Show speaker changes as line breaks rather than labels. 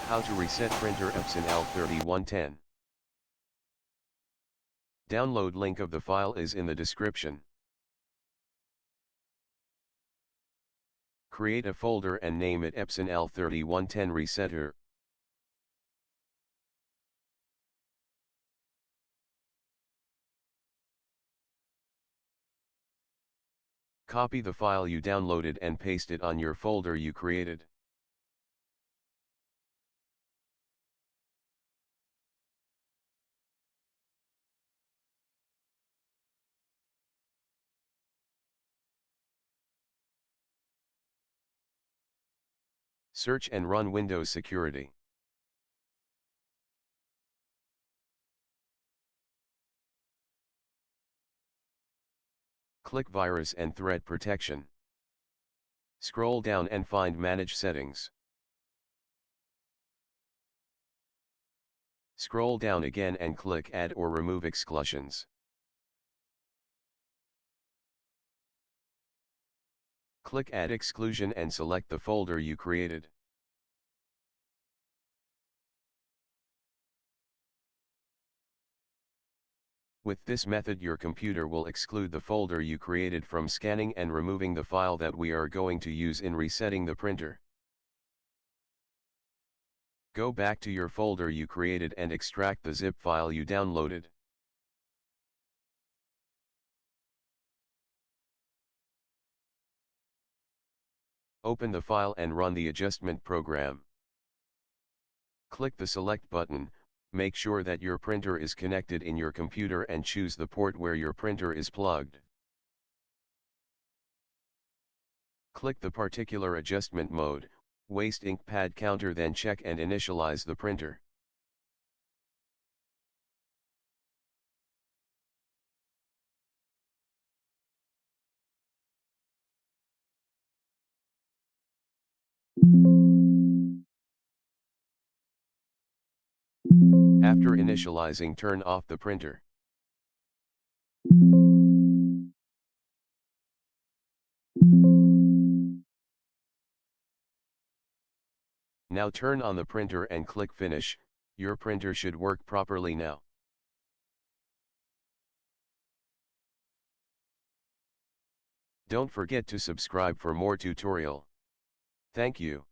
How to reset printer Epson L3110. Download link of the file is in the description. Create a folder and name it Epson L3110 Resetter. Copy the file you downloaded and paste it on your folder you created. Search and run Windows Security. Click Virus and Threat Protection. Scroll down and find Manage Settings. Scroll down again and click Add or Remove Exclusions. Click Add Exclusion and select the folder you created. With this method your computer will exclude the folder you created from scanning and removing the file that we are going to use in resetting the printer. Go back to your folder you created and extract the zip file you downloaded. Open the file and run the adjustment program. Click the Select button, make sure that your printer is connected in your computer and choose the port where your printer is plugged. Click the particular adjustment mode, waste ink pad counter, then check and initialize the printer. After initializing, turn off the printer. Now turn on the printer and click Finish. Your printer should work properly now. Don't forget to subscribe for more tutorial. Thank you.